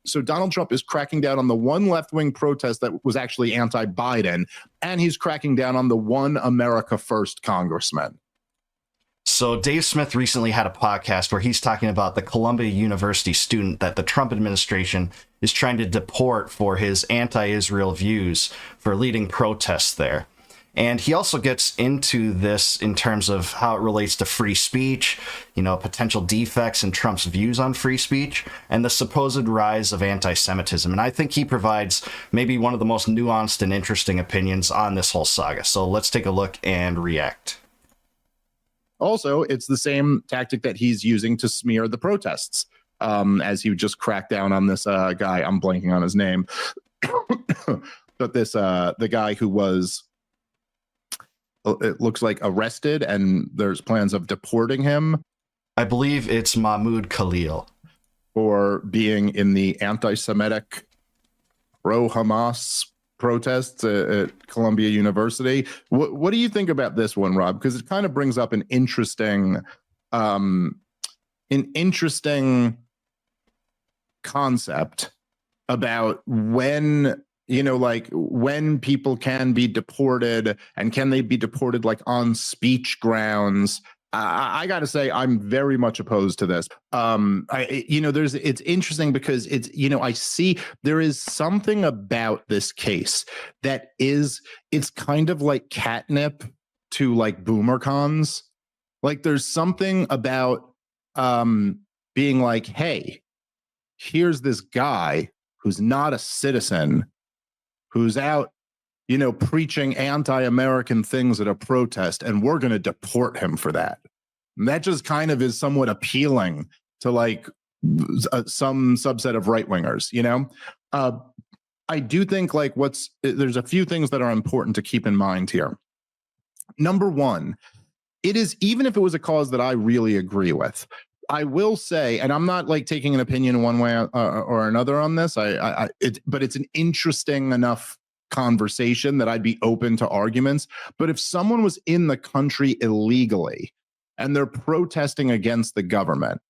So Donald Trump is cracking down on the one left-wing protest that was actually anti-Biden, and he's cracking down on the one America First congressman. So Dave Smith recently had a podcast where he's talking about the Columbia University student that the Trump administration is trying to deport for his anti-Israel views for leading protests there. And he also gets into this in terms of how it relates to free speech, potential defects in Trump's views on free speech, and the supposed rise of anti-Semitism. And I think he provides maybe one of the most nuanced and interesting opinions on this whole saga. So let's take a look and react. Also, it's the same tactic that he's using to smear the protests, as he just cracked down on this guy. I'm blanking on his name. But the guy who was, it looks like, arrested, and there's plans of deporting him. I believe it's Mahmoud Khalil. For being in the anti-Semitic pro-Hamas protests at Columbia University. What do you think about this one, Rob? Because it kind of brings up an interesting concept about when people can be deported, and can they be deported like on speech grounds. I got to say, I'm very much opposed to this. It's interesting because I see there is something about this case that it's kind of like catnip to like boomer cons. Like there's something about being like, hey, here's this guy who's not a citizen, who's out, preaching anti-American things at a protest, and we're going to deport him for that. And that just kind of is somewhat appealing to like some subset of right-wingers, I do think there's a few things that are important to keep in mind here. Number one, it is, even if it was a cause that I really agree with, I will say, and I'm not like taking an opinion one way or another on this, but it's an interesting enough conversation that I'd be open to arguments. But if someone was in the country illegally and they're protesting against the government,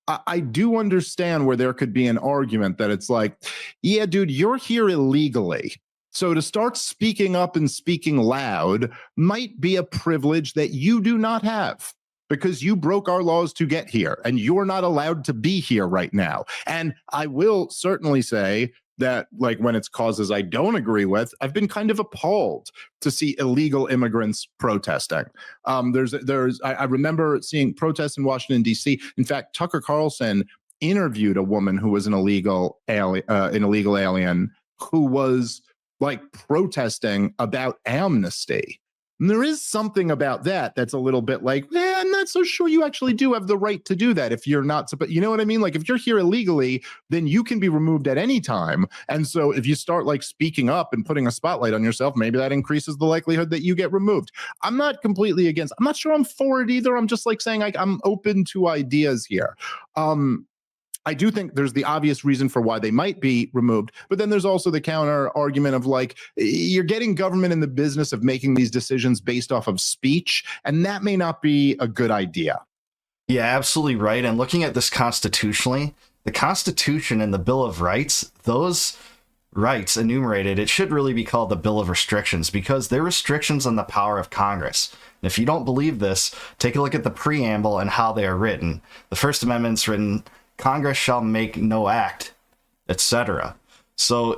I do understand where there could be an argument that it's like, yeah, dude, you're here illegally. So to start speaking up and speaking loud might be a privilege that you do not have, because you broke our laws to get here and you're not allowed to be here right now. And I will certainly say that, like, when it's causes I don't agree with, I've been kind of appalled to see illegal immigrants protesting. I remember seeing protests in Washington, D.C. In fact, Tucker Carlson interviewed a woman who was an illegal alien who was like protesting about amnesty. And there is something about that that's a little bit like, I'm not so sure you actually do have the right to do that if you're not, but you know what I mean? Like, if you're here illegally, then you can be removed at any time. And so if you start like speaking up and putting a spotlight on yourself, maybe that increases the likelihood that you get removed. I'm not completely against, I'm not sure I'm for it either. I'm just like saying I'm open to ideas here. I do think there's the obvious reason for why they might be removed, but then there's also the counter argument of like, you're getting government in the business of making these decisions based off of speech, and that may not be a good idea. Yeah, absolutely right. And looking at this constitutionally, the Constitution and the Bill of Rights, those rights enumerated, it should really be called the Bill of Restrictions, because they're restrictions on the power of Congress. And if you don't believe this, take a look at the preamble and how they are written. The First Amendment's written, Congress shall make no act, etc. So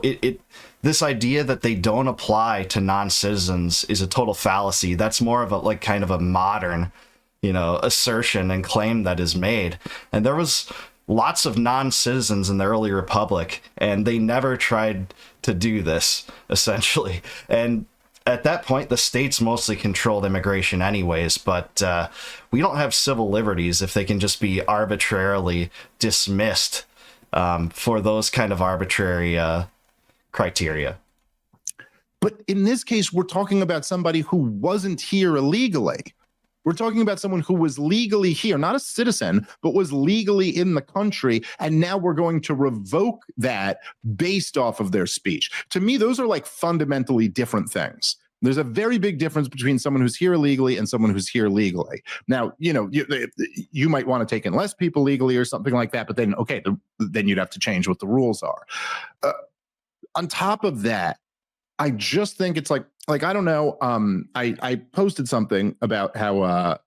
this idea that they don't apply to non-citizens is a total fallacy. That's more of a like kind of a modern, assertion and claim that is made. And there was lots of non-citizens in the early republic, and they never tried to do this, essentially. And at that point, the states mostly controlled immigration anyways, but we don't have civil liberties if they can just be arbitrarily dismissed for those kind of arbitrary criteria. But in this case, we're talking about somebody who wasn't here illegally. We're talking about someone who was legally here, not a citizen, but was legally in the country. And now we're going to revoke that based off of their speech. To me, those are like fundamentally different things. There's a very big difference between someone who's here illegally and someone who's here legally. Now, you might want to take in less people legally or something like that, but then, okay, then you'd have to change what the rules are. On top of that, I just think it's like I don't know. I posted something about how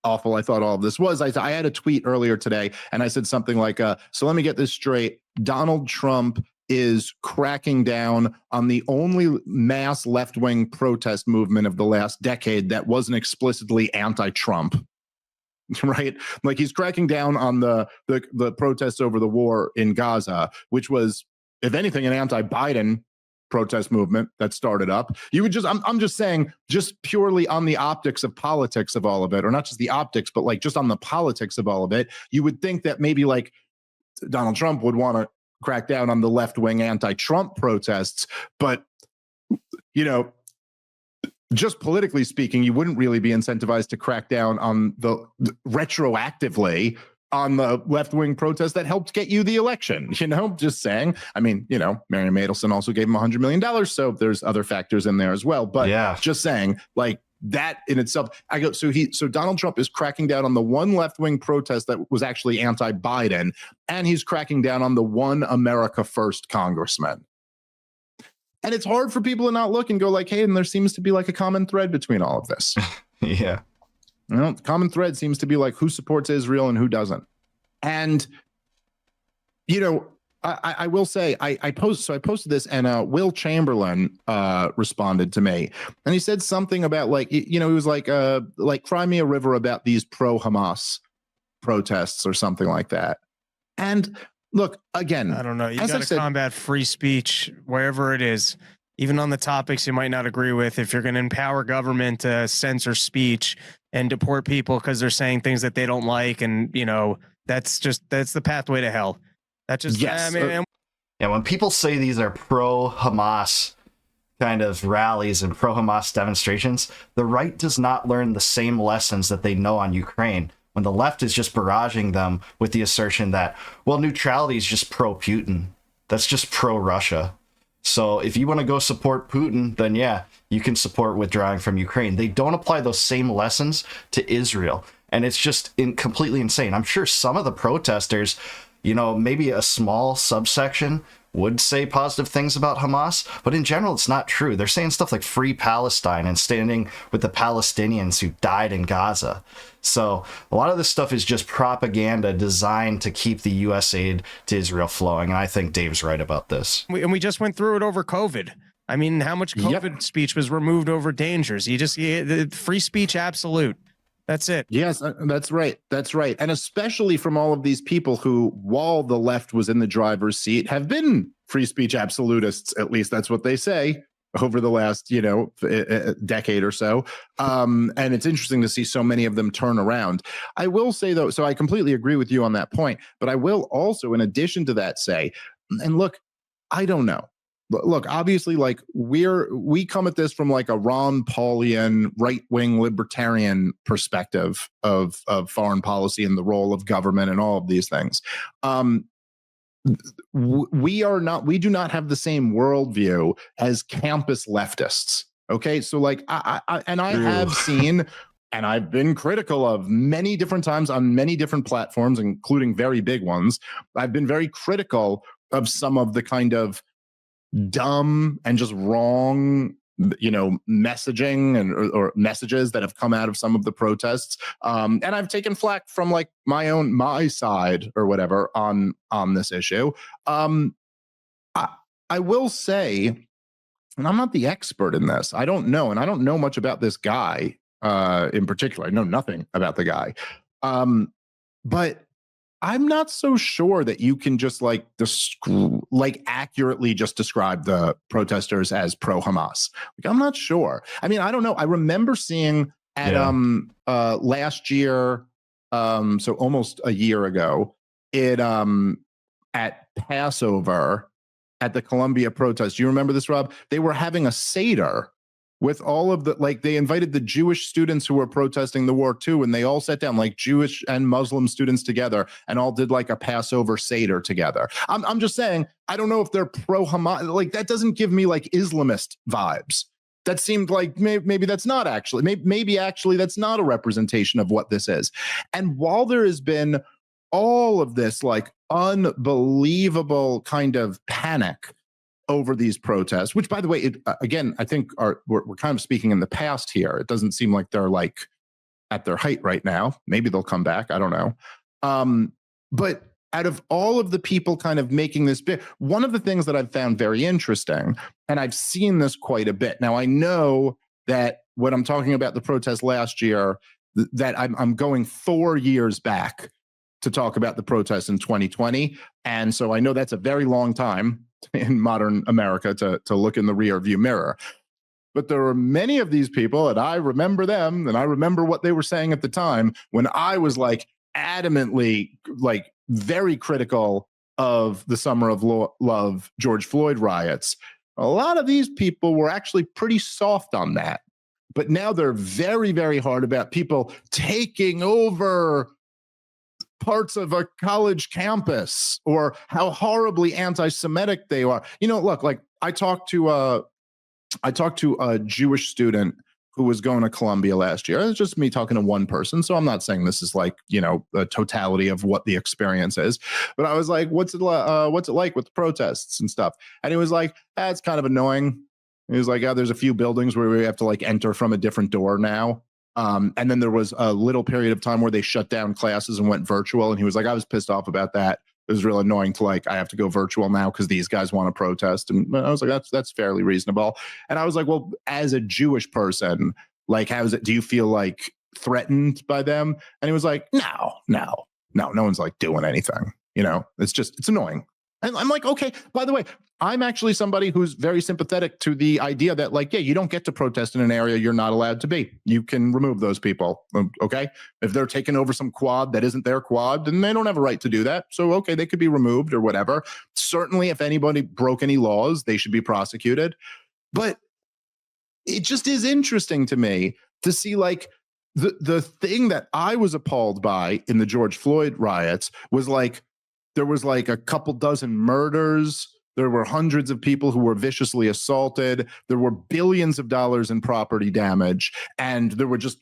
awful I thought all of this was. I had a tweet earlier today, and I said something like, so let me get this straight. Donald Trump is cracking down on the only mass left-wing protest movement of the last decade that wasn't explicitly anti-Trump. Right? Like, he's cracking down on the protests over the war in Gaza, which was, if anything, an anti-Biden protest movement that started up. You would just, I'm just saying, just purely on the optics of politics of all of it, or not just the optics, but like just on the politics of all of it, you would think that maybe like Donald Trump would want to crack down on the left-wing anti-Trump protests, but just politically speaking, you wouldn't really be incentivized to crack down on the retroactively on the left-wing protest that helped get you the election. Just saying. I mean, Marianne Madelson also gave him $100 million, so there's other factors in there as well. But yeah, just saying, like, that in itself, so Donald Trump is cracking down on the one left-wing protest that was actually anti-Biden, and he's cracking down on the one America First congressman. And it's hard for people to not look and go like, hey, and there seems to be like a common thread between all of this. Yeah. The common thread seems to be like who supports Israel and who doesn't. And, I will say, I posted this, and Will Chamberlain responded to me, and he said something about like, he was like cry me a river about these pro-Hamas protests or something like that. And look, again, I don't know. You got to combat free speech wherever it is, even on the topics you might not agree with. If you're going to empower government to censor speech and deport people because they're saying things that they don't like, and that's the pathway to hell. That just, yes. Yeah, when people say these are pro-Hamas kind of rallies and pro-Hamas demonstrations, the right does not learn the same lessons that they know on Ukraine, when the left is just barraging them with the assertion that, well, neutrality is just pro-Putin. That's just pro-Russia. So if you want to go support Putin, then yeah, you can support withdrawing from Ukraine. They don't apply those same lessons to Israel. And it's just completely insane. I'm sure some of the protesters, maybe a small subsection would say positive things about Hamas, but in general, it's not true. They're saying stuff like free Palestine and standing with the Palestinians who died in Gaza. So a lot of this stuff is just propaganda designed to keep the U.S. aid to Israel flowing. And I think Dave's right about this. We just went through it over COVID. I mean, how much COVID speech was removed over dangers? The free speech absolute. That's it. Yes, that's right. That's right. And especially from all of these people who, while the left was in the driver's seat, have been free speech absolutists. At least that's what they say over the last, decade or so. And it's interesting to see so many of them turn around. I will say, though, so I completely agree with you on that point. But I will also, in addition to that, say, and look, I don't know. Look, obviously, like we come at this from like a Ron Paulian right-wing libertarian perspective of foreign policy and the role of government and all of these things. We do not have the same worldview as campus leftists. Okay, so like I have seen, and I've been critical of many different times on many different platforms, including very big ones. I've been very critical of some of the kind of dumb and just wrong messaging and or messages that have come out of some of the protests, and I've taken flack from like my side or whatever on this issue. I will say, and I'm not the expert in this, I don't know, and I don't know much about this guy in particular. I know nothing about the guy, but I'm not so sure that you can just like accurately just describe the protesters as pro-Hamas. Like, I'm not sure. I mean, I don't know. I remember seeing at last year, so almost a year ago, at Passover at the Columbia protest. Do you remember this, Rob? They were having a Seder with all of the, like, they invited the Jewish students who were protesting the war too, and they all sat down, like Jewish and Muslim students together, and all did like a Passover Seder together. I'm just saying, I don't know if they're pro-Hamas. Like, that doesn't give me like Islamist vibes. That seemed like maybe that's not actually, maybe actually that's not a representation of what this is. And while there has been all of this like unbelievable kind of panic over these protests, which, by the way, again, I think we're kind of speaking in the past here. It doesn't seem like they're like at their height right now. Maybe they'll come back. I don't know. But out of all of the people kind of making this big, one of the things that I've found very interesting, and I've seen this quite a bit. Now, I know that when I'm talking about the protests last year, that I'm going 4 years back to talk about the protests in 2020. And so I know that's a very long time in modern America to look in the rear view mirror. But there are many of these people, and I remember them, and I remember what they were saying at the time when I was like adamantly, like very critical of the Summer of Love George Floyd riots. A lot of these people were actually pretty soft on that. But now they're very, very hard about people taking over parts of a college campus, or how horribly anti-Semitic they are. You know, look, like I talked to a Jewish student who was going to Columbia last year. It's just me talking to one person, so I'm not saying this is like, you know, the totality of what the experience is. But I was like, what's it like with the protests and stuff? And he was like, it's kind of annoying. He was like, there's a few buildings where we have to like enter from a different door now. And then there was a little period of time where they shut down classes and went virtual. And he was like, I was pissed off about that. It was real annoying to like, I have to go virtual now because these guys want to protest. And I was like, that's fairly reasonable. And I was like, well, as a Jewish person, like, do you feel like threatened by them? And he was like, no one's like doing anything. You know, it's annoying. And I'm like, okay, by the way, I'm actually somebody who's very sympathetic to the idea that, like, yeah, you don't get to protest in an area you're not allowed to be. You can remove those people, okay? If they're taking over some quad that isn't their quad, then they don't have a right to do that. So, okay, they could be removed or whatever. Certainly, if anybody broke any laws, they should be prosecuted. But it just is interesting to me to see, like, the thing that I was appalled by in the George Floyd riots was, like, there was like a couple dozen murders. There were hundreds of people who were viciously assaulted. There were billions of dollars in property damage. And there were just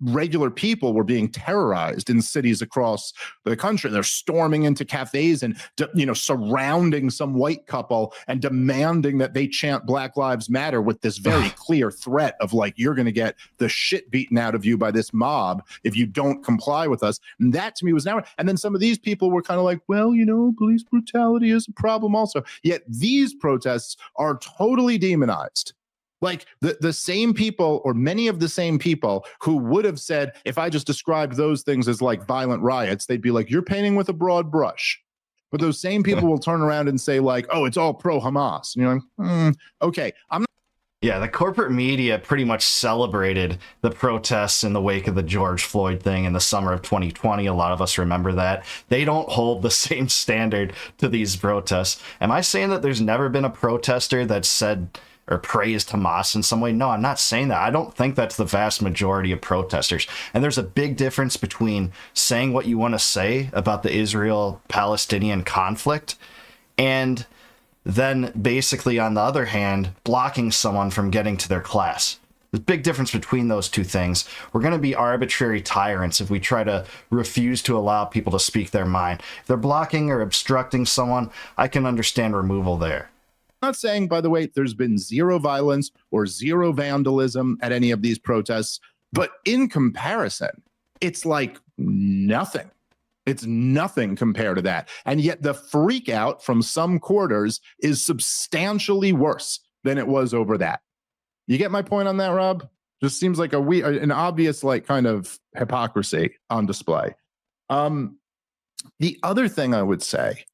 regular people were being terrorized in cities across the country. They're storming into cafes and, you know, surrounding some white couple and demanding that they chant Black Lives Matter with this very clear threat of like, you're going to get the shit beaten out of you by this mob if you don't comply with us. And that to me was now. And then some of these people were kind of like, well, you know, police brutality is a problem also. Yet these protests are totally demonized. Like the same people, or many of the same people who would have said, if I just described those things as like violent riots, they'd be like, you're painting with a broad brush. But those same people will turn around and say like, oh, it's all pro-Hamas. And you're like, okay, I'm not. Yeah, the corporate media pretty much celebrated the protests in the wake of the George Floyd thing in the summer of 2020. A lot of us remember that. They don't hold the same standard to these protests. Am I saying that there's never been a protester that said or praised Hamas in some way? No, I'm not saying that. I don't think that's the vast majority of protesters. And there's a big difference between saying what you want to say about the Israel-Palestinian conflict and then basically, on the other hand, blocking someone from getting to their class. There's a big difference between those two things. We're going to be arbitrary tyrants if we try to refuse to allow people to speak their mind. If they're blocking or obstructing someone, I can understand removal there. I'm not saying, by the way, there's been zero violence or zero vandalism at any of these protests, but in comparison, it's like nothing. It's nothing compared to that. And yet the freak out from some quarters is substantially worse than it was over that. You get my point on that, Rob? Just seems like an obvious, like, kind of hypocrisy on display. The other thing I would say,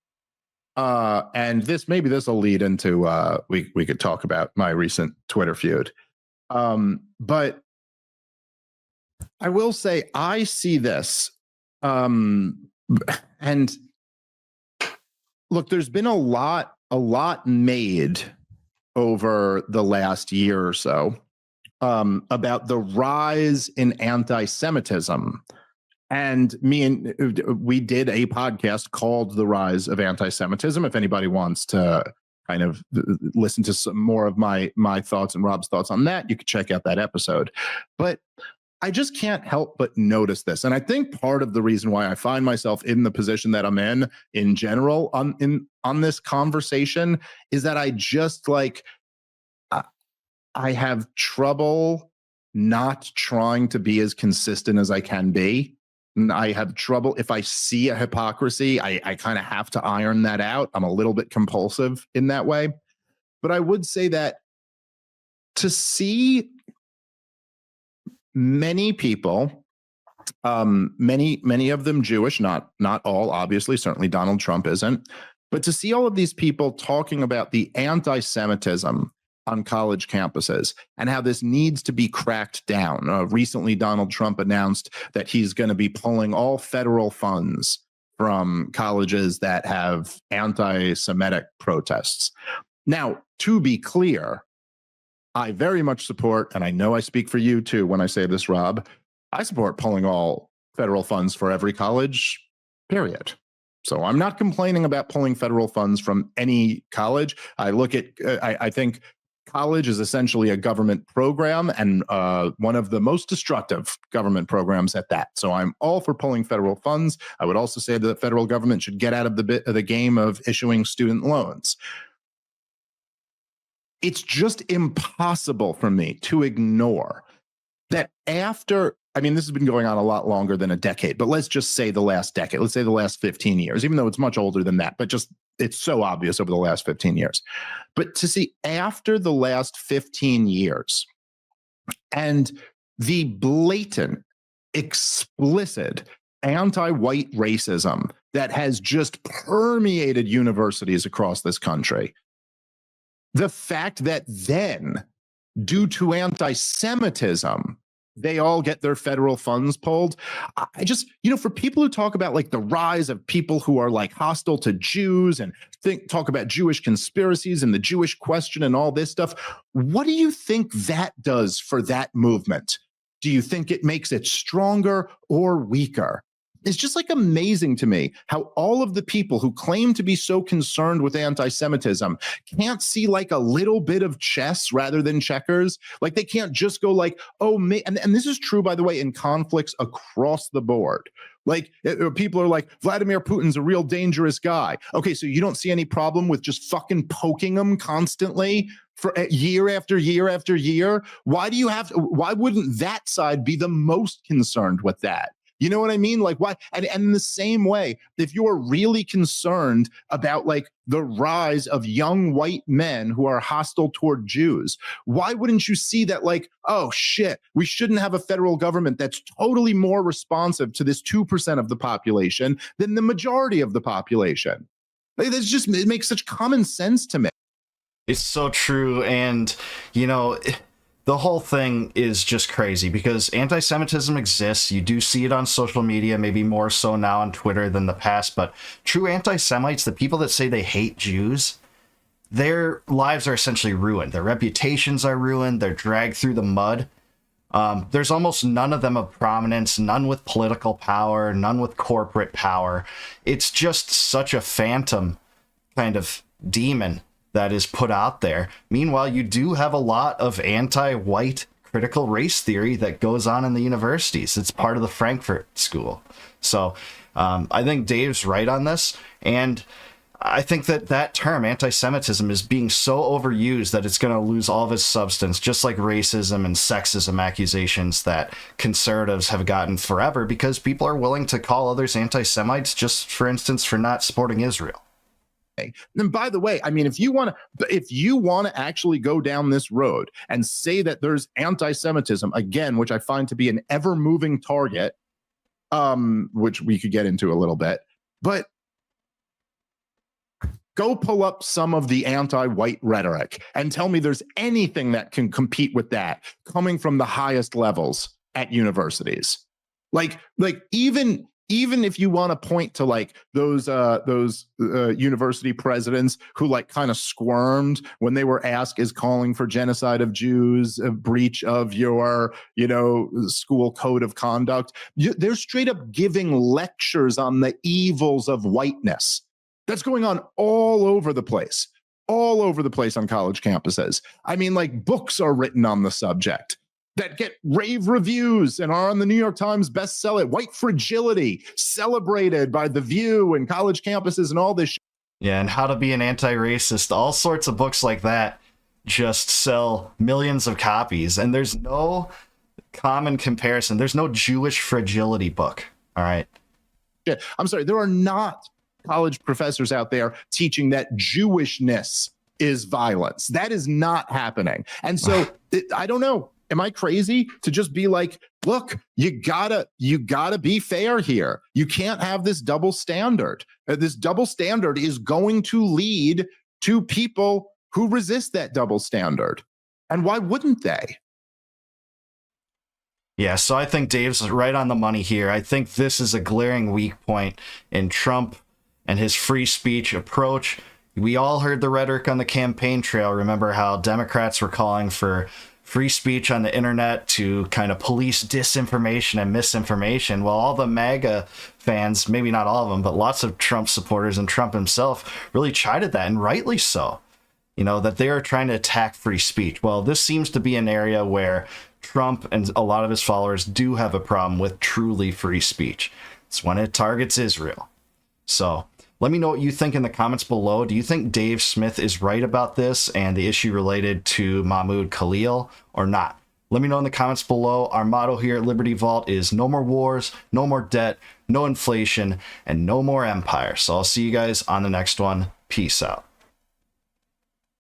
and this will lead into we could talk about my recent Twitter feud. But I will say I see this. And look, there's been a lot made over the last year or so about the rise in anti-Semitism. And we did a podcast called The Rise of Anti-Semitism. If anybody wants to kind of listen to some more of my thoughts and Rob's thoughts on that, you can check out that episode. But I just can't help but notice this. And I think part of the reason why I find myself in the position that I'm in general on this conversation is that I just I have trouble not trying to be as consistent as I can be. And I have trouble if I see a hypocrisy, I kind of have to iron that out. I'm a little bit compulsive in that way. But I would say that to see many people, many of them Jewish, not all, obviously, certainly Donald Trump isn't, but to see all of these people talking about the anti-Semitism on college campuses and how this needs to be cracked down. Recently, Donald Trump announced that he's going to be pulling all federal funds from colleges that have anti-Semitic protests. Now, to be clear, I very much support, and I know I speak for you too when I say this, Rob, I support pulling all federal funds for every college, period. So I'm not complaining about pulling federal funds from any college. I look at, I think college is essentially a government program, and one of the most destructive government programs at that. So I'm all for pulling federal funds. I would also say that the federal government should get out of the game of issuing student loans. It's just impossible for me to ignore that after, I mean, this has been going on a lot longer than a decade, but let's just say the last decade, let's say the last 15 years, even though it's much older than that, but just it's so obvious over the last 15 years. But to see after the last 15 years and the blatant, explicit anti-white racism that has just permeated universities across this country, the fact that then, due to anti-Semitism, they all get their federal funds pulled. I just, for people who talk about like the rise of people who are like hostile to Jews and talk about Jewish conspiracies and the Jewish question and all this stuff, what do you think that does for that movement? Do you think it makes it stronger or weaker? It's just like amazing to me how all of the people who claim to be so concerned with anti-Semitism can't see like a little bit of chess rather than checkers. Like they can't just go like, oh, and this is true, by the way, in conflicts across the board. Like people are like, Vladimir Putin's a real dangerous guy. Okay, so you don't see any problem with just fucking poking him constantly for year after year after year? Why wouldn't that side be the most concerned with that? You know what I mean? Like why? And in the same way, if you are really concerned about like the rise of young white men who are hostile toward Jews, why wouldn't you see that like, oh shit, we shouldn't have a federal government that's totally more responsive to this 2% of the population than the majority of the population? Like, it makes such common sense to me. It's so true. And, the whole thing is just crazy because anti-Semitism exists. You do see it on social media, maybe more so now on Twitter than the past. But true anti-Semites, the people that say they hate Jews, their lives are essentially ruined. Their reputations are ruined. They're dragged through the mud. There's almost none of them of prominence, none with political power, none with corporate power. It's just such a phantom kind of demon that is put out there. Meanwhile, you do have a lot of anti-white critical race theory that goes on in the universities. It's part of the Frankfurt School. So I think Dave's right on this. And I think that term, anti-Semitism, is being so overused that it's going to lose all of its substance, just like racism and sexism accusations that conservatives have gotten forever because people are willing to call others anti-Semites just, for instance, for not supporting Israel. And by the way, I mean, if you want to actually go down this road and say that there's anti-Semitism, again, which I find to be an ever-moving target, which we could get into a little bit, but go pull up some of the anti-white rhetoric and tell me there's anything that can compete with that coming from the highest levels at universities. Like even even if you want to point to like those university presidents who like kind of squirmed when they were asked, is calling for genocide of Jews a breach of your, school code of conduct? They're straight up giving lectures on the evils of whiteness. That's going on all over the place on college campuses. I mean, like, books are written on the subject that get rave reviews and are on the New York Times bestseller. White fragility, celebrated by The View and college campuses and all this shit. Yeah, and How to Be an Anti-Racist, all sorts of books like that just sell millions of copies, and there's no common comparison. There's no Jewish fragility book, all right? I'm sorry, there are not college professors out there teaching that Jewishness is violence. That is not happening. And so, I don't know. Am I crazy to just be like, look, you gotta be fair here. You can't have this double standard. This double standard is going to lead to people who resist that double standard. And why wouldn't they? Yeah, so I think Dave's right on the money here. I think this is a glaring weak point in Trump and his free speech approach. We all heard the rhetoric on the campaign trail. Remember how Democrats were calling for free speech on the internet to kind of police disinformation and misinformation. Well, all the MAGA fans, maybe not all of them, but lots of Trump supporters and Trump himself really chided that, and rightly so, that they are trying to attack free speech. Well, this seems to be an area where Trump and a lot of his followers do have a problem with truly free speech. It's when it targets Israel. So let me know what you think in the comments below. Do you think Dave Smith is right about this and the issue related to Mahmoud Khalil or not? Let me know in the comments below. Our motto here at Liberty Vault is no more wars, no more debt, no inflation, and no more empire. So I'll see you guys on the next one. Peace out.